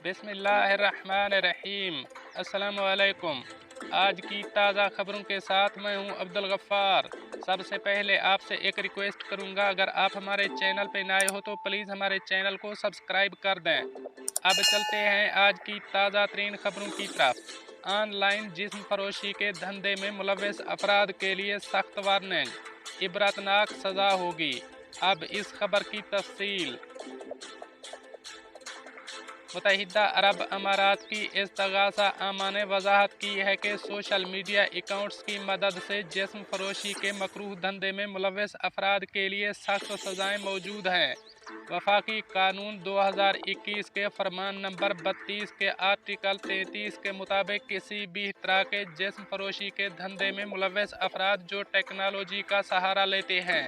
बिस्मिल्लाहिर्रहमानिर्रहीम। अस्सलामुअलैकुम। आज की ताज़ा खबरों के साथ मैं हूं अब्दुल गफ्फार। सबसे पहले आपसे एक रिक्वेस्ट करूंगा, अगर आप हमारे चैनल पे नए हो तो प्लीज़ हमारे चैनल को सब्सक्राइब कर दें। अब चलते हैं आज की ताज़ा तरीन खबरों की तरफ। ऑनलाइन जिस्म फरोशी के धंधे में मुलव्वस अफराद के लिए सख्त वार्निंग, इबरतनाक सज़ा होगी। अब इस खबर की तफसील। मुत्तहिदा अरब अमारात की इस्तगासा आमा ने वजाहत की है कि सोशल मीडिया अकाउंट्स की मदद से जिस्म फरोशी के मकरूह धंधे में मुलव्वस अफराद के लिए सख्त सज़ाएँ मौजूद हैं। वफाकी कानून 2021 के फरमान नंबर 32 के आर्टिकल 33 के मुताबिक किसी भी तरह के जिस्म फरोशी के धंधे में मुलव्वस अफराद जो टेक्नोलॉजी का सहारा लेते हैं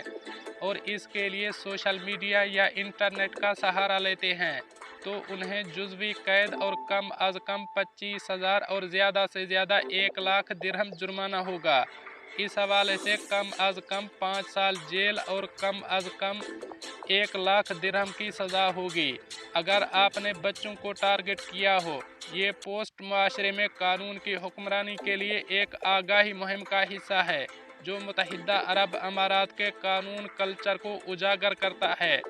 और इसके लिए सोशल मीडिया या इंटरनेट का सहारा लेते हैं, तो उन्हें जुज़वी कैद और कम अज़ कम 25,000 और ज़्यादा से ज़्यादा 1 लाख दिरहम जुर्माना होगा। इस हवाले से कम अज़ कम 5 साल जेल और कम अज़ कम 1 लाख दिरहम की सज़ा होगी अगर आपने बच्चों को टारगेट किया हो। ये पोस्ट माशरे में कानून की हुक्मरानी के लिए एक आगाही मुहिम का हिस्सा है, जो मुत्तहिदा अरब अमारात के कानून कल्चर को उजागर करता है।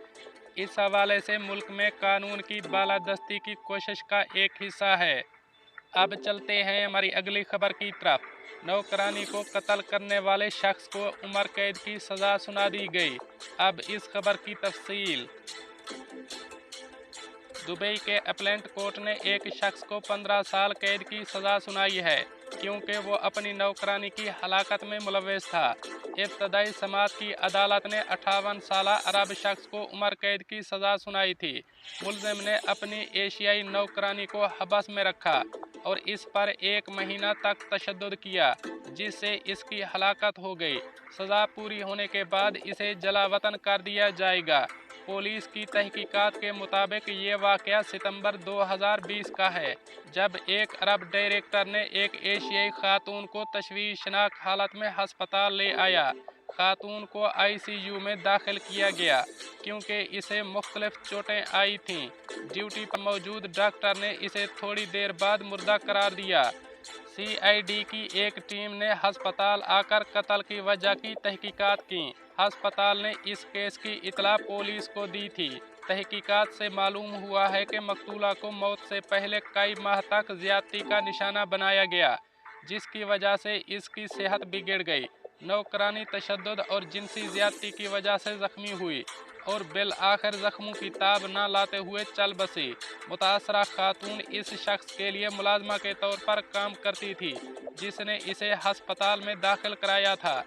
इस हवाले से मुल्क में कानून की बालादस्ती की कोशिश का एक हिस्सा है। अब चलते हैं हमारी अगली खबर की तरफ। नौकरानी को कत्ल करने वाले शख्स को उम्र कैद की सज़ा सुना दी गई। अब इस खबर की तफसील। दुबई के अपलेंट कोर्ट ने एक शख्स को 15 साल कैद की सज़ा सुनाई है, क्योंकि वो अपनी नौकरानी की हलाकत में मुलव्वस था। इब्तदाई समात की अदालत ने 58 साला अरब शख्स को उम्र कैद की सज़ा सुनाई थी। मुलजिम ने अपनी एशियाई नौकरानी को हबस में रखा और इस पर 1 महीना तक तशद्दुद किया, जिससे इसकी हलाकत हो गई। सज़ा पूरी होने के बाद इसे जलावतन कर दिया जाएगा। पुलिस की तहकीकात के मुताबिक ये वाक़या सितंबर 2020 का है, जब एक अरब डायरेक्टर ने एक एशियाई खातून को तशवीशनाक हालत में हस्पताल ले आया। खातून को ICU में दाखिल किया गया, क्योंकि इसे मुख्तलिफ चोटें आई थीं। ड्यूटी पर मौजूद डॉक्टर ने इसे थोड़ी देर बाद मुर्दा करार दिया। CID की एक टीम ने हस्पताल आकर कत्ल की वजह की तहकीकात की। हस्पताल ने इस केस की इतला पुलिस को दी थी। तहकीकात से मालूम हुआ है कि मकतूला को मौत से पहले कई माह तक ज़्यादती का निशाना बनाया गया, जिसकी वजह से इसकी सेहत बिगड़ गई। नौकरानी तशद्दुद और जिनसी ज़्यादती की वजह से ज़ख्मी हुई और बिल आखिर ज़ख्मों की ताब न लाते हुए चल बसी। मुतासरा खातून इस शख्स के लिए मुलाजमा के तौर पर काम करती थी, जिसने इसे हस्पताल में दाखिल कराया था।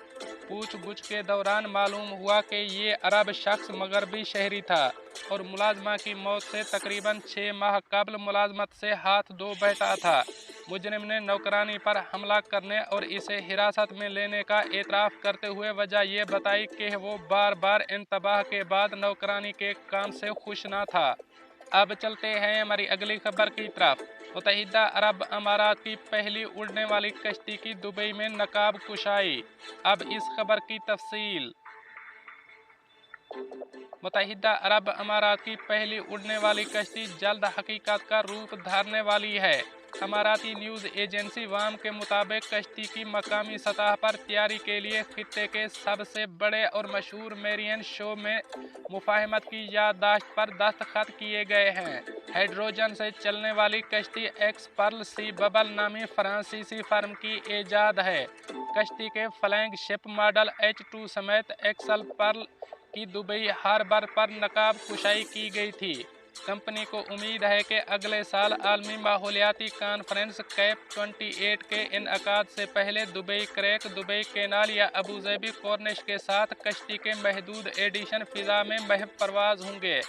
पूछ-गुछ के दौरान मालूम हुआ कि ये अरब शख्स मगरबी शहरी था और मुलाजमा की मौत से तकरीबन 6 माह कबल मुलाजमत से हाथ धो बैठा था। मुजरिम ने नौकरानी पर हमला करने और इसे हिरासत में लेने का एतराफ़ करते हुए वजह ये बताई कि वो बार बार इंतबाह के बाद नौकरानी के काम से खुश न था। अब चलते हैं हमारी अगली खबर की तरफ। मुत्तहिदा अरब अमारात की पहली उड़ने वाली कश्ती की दुबई में नकाब कुशाई। अब इस खबर की तफसील। मुत्तहिदा अरब अमारात की पहली उड़ने वाली कश्ती जल्द हकीकत का रूप धारने वाली है। अमाराती न्यूज़ एजेंसी वाम के मुताबिक कश्ती की मकामी सतह पर तैयारी के लिए खित्ते के सबसे बड़े और मशहूर मेरियन शो में मुफाहमत की याददाश्त पर दस्तखत किए गए हैं। हाइड्रोजन से चलने वाली कश्ती एक्सपर्ल सी बबल नामी फ्रांसीसी फर्म की ईजाद है। कश्ती के फ्लैग शिप मॉडल H2 समेत एक्सल पर्ल की दुबई हार्बर पर नकाब कुशाई की गई थी। कंपनी को उम्मीद है कि अगले साल आलमी माहौलियाती कॉन्फ्रेंस कैप 28 के इनअकाद से पहले दुबई क्रैक, दुबई कैनाल या अबूज़ाबी कॉर्निश के साथ कश्ती के महदूद एडिशन फ़िज़ा में महव परवाज होंगे।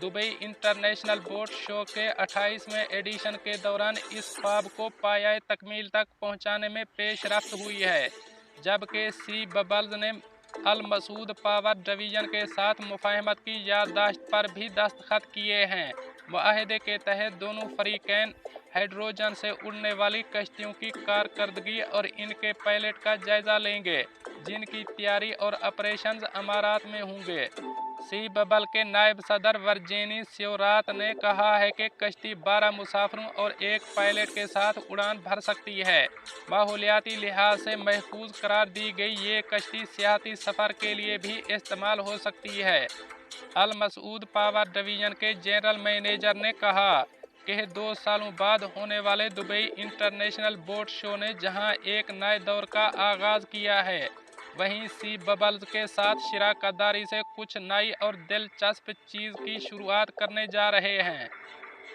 दुबई इंटरनेशनल बोट शो के 28वें एडिशन के दौरान इस ख्वाब को पायाए तकमील तक पहुंचाने में पेशरफ्त हुई है, जबकि सी बबल्स ने अल मसूद पावर डिवीज़न के साथ मुफाहमत की याददाश्त पर भी दस्तखत किए हैं। मुआहदे के तहत दोनों फरीकैन हाइड्रोजन से उड़ने वाली कश्तियों की कारकर्दगी और इनके पायलट का जायजा लेंगे, जिनकी तैयारी और ऑपरेशंस अमारात में होंगे। सी बबल के नायब सदर वर्जीनी स्योरात ने कहा है कि कश्ती 12 मुसाफिरों और एक पायलट के साथ उड़ान भर सकती है। माहौलियाती लिहाज से महफूज करार दी गई ये कश्ती सियाहती सफ़र के लिए भी इस्तेमाल हो सकती है। अल मसूद पावर डिवीज़न के जनरल मैनेजर ने कहा कि 2 सालों बाद होने वाले दुबई इंटरनेशनल बोट शो ने जहां एक नए दौर का आगाज़ किया है, वहीं सी बबल्स के साथ शराकतदारी से कुछ नई और दिलचस्प चीज़ की शुरुआत करने जा रहे हैं।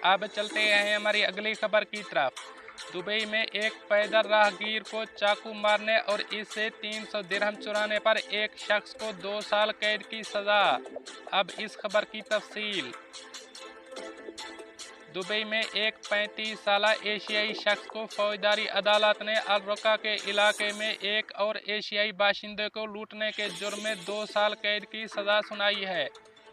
अब चलते हैं हमारी अगली खबर की तरफ। दुबई में एक पैदल राहगीर को चाकू मारने और इससे 300 दिरहम चुराने पर एक शख्स को 2 साल कैद की सज़ा। अब इस खबर की तफसील। दुबई में एक 35 साला एशियाई शख्स को फौजदारी अदालत ने अल रुका के इलाके में एक और एशियाई बाशिंदे को लूटने के जुर्म में 2 साल कैद की सज़ा सुनाई है।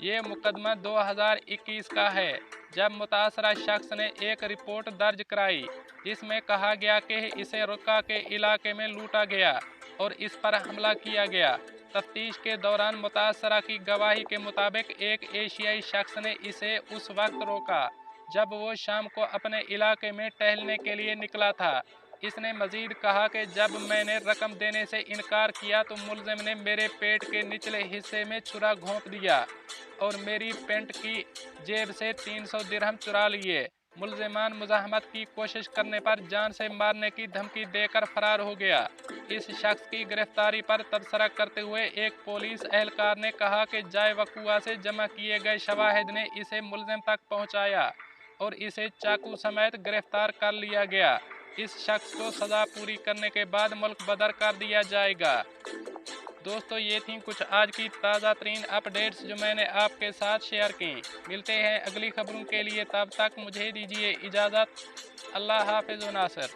ये मुकदमा 2021 का है, जब मुतासरा शख्स ने एक रिपोर्ट दर्ज कराई जिसमें कहा गया कि इसे रुका के इलाके में लूटा गया और इस पर हमला किया गया। तफ्तीश के दौरान मुतासरा की गवाही के मुताबिक एक एशियाई शख्स ने इसे उस वक्त रोका जब वो शाम को अपने इलाके में टहलने के लिए निकला था। इसने मजीद कहा कि जब मैंने रकम देने से इनकार किया तो मुलजिम ने मेरे पेट के निचले हिस्से में छुरा घोंप दिया और मेरी पेंट की जेब से 300 दिरहम चुरा लिए। मुलजिमान मुज़ाहमत की कोशिश करने पर जान से मारने की धमकी देकर फरार हो गया। इस शख्स की गिरफ्तारी पर तबसरा करते हुए एक पुलिस एहलकार ने कहा कि जाए वक़ुआ से जमा किए गए शवाहिद ने इसे मुलजिम तक पहुंचाया और इसे चाकू समेत गिरफ्तार कर लिया गया। इस शख्स को सज़ा पूरी करने के बाद मुल्क बदर कर दिया जाएगा। दोस्तों, ये थी कुछ आज की ताज़ा तरीन अपडेट्स जो मैंने आपके साथ शेयर की। मिलते हैं अगली खबरों के लिए, तब तक मुझे दीजिए इजाज़त। अल्लाह हाफ़िज़ व नासिर।